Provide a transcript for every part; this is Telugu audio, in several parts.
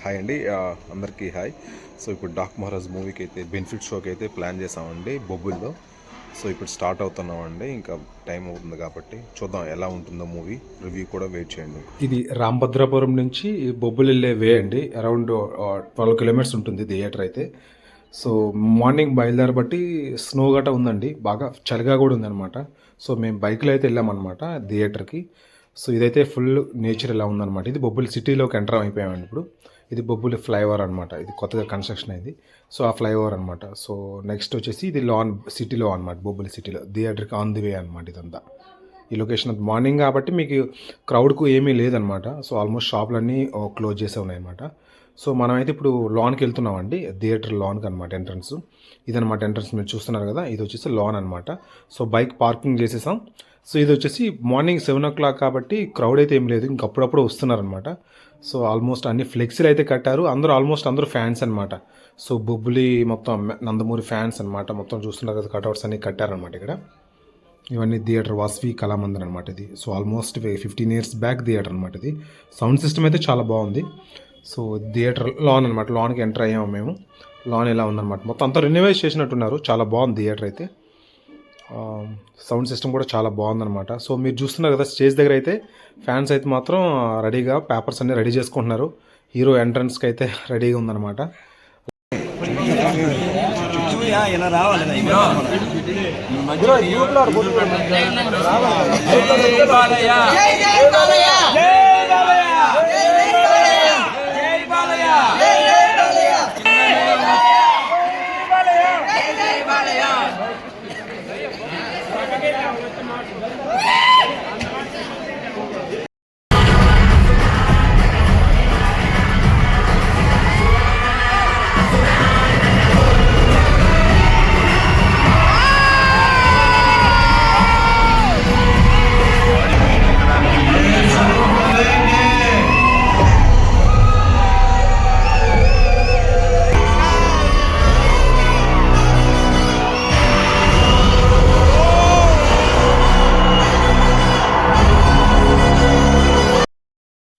హాయ్ అండి, అందరికీ హాయ్. సో ఇప్పుడు డాక్ మహారాజ్ మూవీకి అయితే బెనిఫిట్ షోకి అయితే ప్లాన్ చేసామండి బొబ్బుల్లో. సో ఇప్పుడు స్టార్ట్ అవుతున్నామండి, ఇంకా టైం అవుతుంది కాబట్టి చూద్దాం ఎలా ఉంటుందో మూవీ. రివ్యూ కూడా వెయిట్ చేయండి. ఇది రాంభద్రాపురం నుంచి బొబ్బులు వెళ్ళే వే అండి. అరౌండ్ 12 కిలోమీటర్స్ ఉంటుంది థియేటర్ అయితే. సో మార్నింగ్ బయలుదేరబట్టి స్నో గట్ట ఉందండి, బాగా చలిగా కూడా ఉందన్నమాట. సో మేము బైక్లో అయితే వెళ్ళామన్నమాట థియేటర్కి. సో ఇదైతే ఫుల్ నేచర్ ఇలా ఉందన్నమాట. ఇది బొబ్బులి సిటీలోకి ఎంటర్ అయిపోయామండి ఇప్పుడు. ఇది బొబ్బులి ఫ్లైఓవర్ అనమాట, ఇది కొత్తగా కన్స్ట్రక్షన్ అయింది. సో ఆ ఫ్లైఓవర్ అనమాట. సో నెక్స్ట్ వచ్చేసి ఇది లాన్ సిటీలో అనమాట, బొబ్బులి సిటీలో థియేటర్కి ఆన్ ది వే అనమాట ఇదంతా. ఈ లొకేషన్ మార్నింగ్ కాబట్టి మీకు క్రౌడ్కు ఏమీ లేదనమాట. సో ఆల్మోస్ట్ షాపులన్నీ క్లోజ్ చేసే ఉన్నాయన్నమాట. సో మనమైతే ఇప్పుడు లాన్కి వెళ్తున్నామండి, థియేటర్ లాన్కి అనమాట ఎంట్రన్స్. ఇదనమాట ఎంట్రన్స్, మీరు చూస్తున్నారు కదా, ఇది వచ్చేసి లాన్ అనమాట. సో బైక్ పార్కింగ్ చేసేసాం. సో ఇది వచ్చేసి మార్నింగ్ 7 o'clock కాబట్టి క్రౌడ్ అయితే ఏం లేదు, ఇంకప్పుడప్పుడు వస్తున్నారనమాట. సో ఆల్మోస్ట్ అన్ని ఫ్లెక్సీలు అయితే కట్టారు, ఆల్మోస్ట్ అందరూ ఫ్యాన్స్ అనమాట. సో బొబ్బులి మొత్తం నందమూరి ఫ్యాన్స్ అనమాట, మొత్తం చూస్తున్నారు కదా, కట్అవుట్స్ అన్ని కట్టారనమాట ఇక్కడ. ఇవన్నీ థియేటర్ వాస్వి కళామందిర్ అనమాట ఇది. So almost 15 years back theatre అనమాట ఇది. సౌండ్ సిస్టమ్ అయితే చాలా బాగుంది. సో థియేటర్ లాన్ అనమాట, లాన్కి ఎంటర్ అయ్యాము మేము. లాన్ ఎలా ఉందన్నమాట, మొత్తం అంతా రెన్యువేట్ చేసినట్టున్నారు, చాలా బాగుంది థియేటర్ అయితే. సౌండ్ సిస్టమ్ కూడా చాలా బాగుందన్నమాట. సో మీరు చూస్తున్నారు కదా, స్టేజ్ దగ్గర అయితే ఫ్యాన్స్ అయితే మాత్రం రెడీగా పేపర్స్ అన్నీ రెడీ చేసుకుంటున్నారు. హీరో ఎంట్రన్స్కి అయితే రెడీగా ఉందన్నమాట.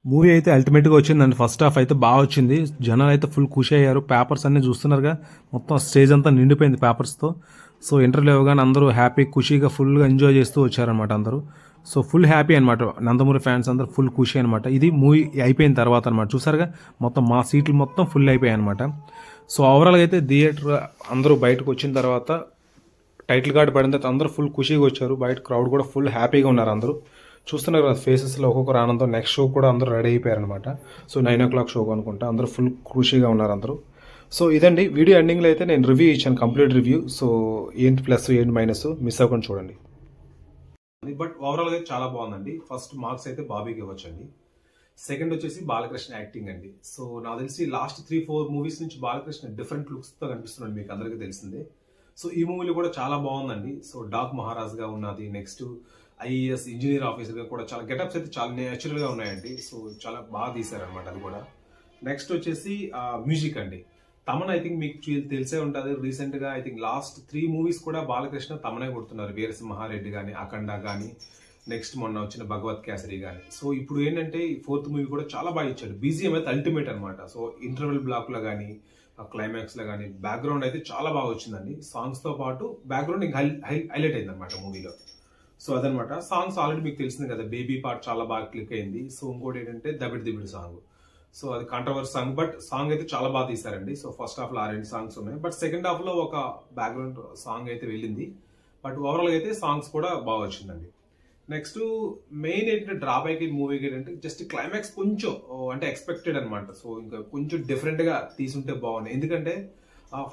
మూవీ అయితే అల్టిమేట్గా వచ్చిందండి. ఫస్ట్ హాఫ్ అయితే బాగా వచ్చింది, జనాలు అయితే ఫుల్ ఖుషి అయ్యారు. పేపర్స్ అన్నీ చూస్తున్నారుగా, మొత్తం స్టేజ్ అంతా నిండిపోయింది పేపర్స్తో. సో ఇంటర్వ్యూ ఇవ్వగానే అందరూ హ్యాపీ ఖుషీగా ఫుల్గా ఎంజాయ్ చేస్తూ వచ్చారనమాట అందరూ. సో ఫుల్ హ్యాపీ అనమాట, నందమూరి ఫ్యాన్స్ అందరూ ఫుల్ ఖుషి అనమాట. ఇది మూవీ అయిపోయిన తర్వాత అనమాట, చూసారుగా మొత్తం మా సీట్లు మొత్తం ఫుల్ అయిపోయాయి అనమాట. సో ఓవరాల్గా అయితే థియేటర్ అందరూ బయటకు వచ్చిన తర్వాత టైటిల్ కార్డు పడిన తర్వాత అందరూ ఫుల్ ఖుషీగా వచ్చారు. బయట క్రౌడ్ కూడా ఫుల్ హ్యాపీగా ఉన్నారు అందరూ. చూస్తున్నారు కదా ఫేసెస్లో ఒక్కొక్కరు ఆనందం. నెక్స్ట్ షో కూడా అందరూ రెడీ అయిపోయారనమాట. సో 9 o'clock షోకి అనుకుంటా, అందరూ ఫుల్ ఖుషీగా ఉన్నారు అందరూ. సో ఇదండి వీడియో ఎండింగ్లో అయితే నేను రివ్యూ ఇచ్చాను, కంప్లీట్ రివ్యూ. సో ఏంటి ప్లస్ ఏంటి మైనస్ మిస్ అవ్వకుండా చూడండి. బట్ ఓవరాల్గా అయితే చాలా బాగుందండి. ఫస్ట్ మార్క్స్ అయితే బాబీకి ఇవ్వచ్చండి. సెకండ్ వచ్చేసి బాలకృష్ణ యాక్టింగ్ అండి. సో నాకు తెలిసి లాస్ట్ 3-4 మూవీస్ నుంచి బాలకృష్ణ డిఫరెంట్ లుక్స్తో కనిపిస్తున్నాడు, మీకు అందరికీ తెలిసిందే. సో ఈ మూవీలో కూడా చాలా బాగుందండి. సో డాక్ మహారాజ్గా ఉన్నది, నెక్స్ట్ ఐఏఎస్ ఇంజనీర్ ఆఫీసర్గా కూడా చాలా గెటప్స్ అయితే చాలా నేచురల్గా ఉన్నాయండి. సో చాలా బాగా తీశారనమాట అది కూడా. నెక్స్ట్ వచ్చేసి మ్యూజిక్ అండి. తమన్ ఐ థింక్ మీకు తెలిసే ఉంటుంది, రీసెంట్గా ఐ థింక్ లాస్ట్ 3 మూవీస్ కూడా బాలకృష్ణ తమనే కొడుతున్నారు. వీరసింహారెడ్డి కానీ, అఖండ కానీ, నెక్స్ట్ మొన్న వచ్చిన భగవత్ కేసరి కానీ. సో ఇప్పుడు ఏంటంటే ఈ 4th మూవీ కూడా చాలా బాగా ఇచ్చాడు. బీజిఎం అయితే అల్టిమేట్ అనమాట. సో ఇంటర్వెల్ బ్లాక్లో కానీ, క్లైమాక్స్లో కానీ బ్యాక్గ్రౌండ్ అయితే చాలా బాగా వచ్చిందండి. సాంగ్స్తో పాటు బ్యాక్గ్రౌండ్ ఇంకా హైలైట్ అయింది అనమాట మూవీలో. సో అదనమాట. సాంగ్స్ ఆల్రెడీ మీకు తెలిసింది కదా, బేబీ పార్ట్ చాలా బాగా క్లిక్ అయింది. సో ఇంకోటి ఏంటంటే దబిడి సాంగ్. సో అది కాంట్రవర్సీ సాంగ్, బట్ సాంగ్ అయితే చాలా బాగా తీశారండి. సో ఫస్ట్ హాఫ్లో 2 సాంగ్స్ ఉన్నాయి, బట్ సెకండ్ హాఫ్లో ఒక బ్యాక్గ్రౌండ్ సాంగ్ అయితే వెళ్ళింది. బట్ ఓవరాల్గా అయితే సాంగ్స్ కూడా బాగా వచ్చిందండి. నెక్స్ట్ మెయిన్ ఏంటంటే డ్రాబ్యాక్ ఈ మూవీకి ఏంటంటే జస్ట్ క్లైమాక్స్ కొంచెం అంటే ఎక్స్పెక్టెడ్ అనమాట. సో ఇంకా కొంచెం డిఫరెంట్గా తీసుంటే బాగున్నాయి. ఎందుకంటే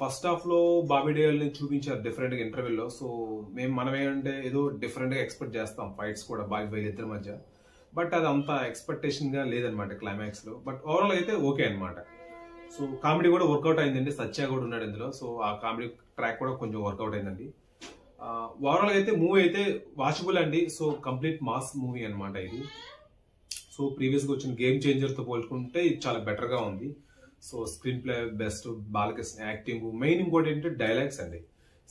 ఫస్ట్ హాఫ్లో బాబీ డేల్ని చూపించారు డిఫరెంట్గా ఇంటర్వ్యూలో. సో మనం ఏంటంటే ఏదో డిఫరెంట్గా ఎక్స్పెక్ట్ చేస్తాం ఫైట్స్ కూడా బాబీ ఇద్దరి మధ్య, బట్ అది అంత ఎక్స్పెక్టేషన్గా లేదనమాట క్లైమాక్స్లో. బట్ ఓవరాల్ అయితే ఓకే అనమాట. సో కామెడీ కూడా వర్కౌట్ అయిందండి, సత్య కూడా ఉన్నాడు ఇందులో. సో ఆ కామెడీ ట్రాక్ కూడా కొంచెం వర్కౌట్ అయిందండి. ఓవరాల్ అయితే మూవీ అయితే వాచబుల్ అండి. సో కంప్లీట్ మాస్ మూవీ అనమాట ఇది. సో ప్రీవియస్గా వచ్చిన గేమ్ చేంజర్తో పోల్చుకుంటే ఇది చాలా బెటర్గా ఉంది. So screen play best, Balakrishna acting, main ఇంకోటి ఏంటంటే డైలాగ్స్ అండి.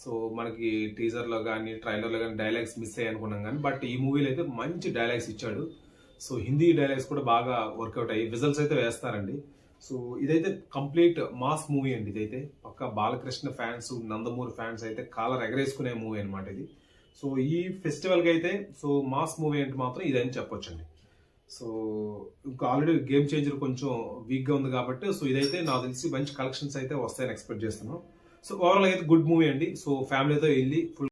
సో మనకి టీజర్లో కానీ ట్రైలర్లో కానీ డైలాగ్స్ మిస్ అయ్యి అనుకున్నాం కానీ, బట్ ఈ మూవీలో అయితే మంచి డైలాగ్స్ ఇచ్చాడు. సో హిందీ డైలాగ్స్ కూడా బాగా వర్కౌట్ అయ్యి విజల్స్ అయితే వేస్తారండి. సో ఇదైతే కంప్లీట్ మాస్ మూవీ అండి. ఇదైతే పక్క బాలకృష్ణ ఫ్యాన్స్, నందమూరి ఫ్యాన్స్ అయితే కాలర్ ఎగరేసుకునే మూవీ అనమాట ఇది. సో ఈ ఫెస్టివల్కి అయితే సో మాస్ మూవీ అంటే మాత్రం ఇదని చెప్పొచ్చండి. సో ఇంకా ఆల్రెడీ గేమ్ చేంజర్ కొంచెం వీక్గా ఉంది కాబట్టి సో ఇదైతే నాకు తెలిసి మంచి కలెక్షన్స్ అయితే వస్తాయని ఎక్స్పెక్ట్ చేస్తున్నాం. సో ఓవరాల్ అయితే గుడ్ మూవీ అండి. సో ఫ్యామిలీతో వెళ్ళి ఫుల్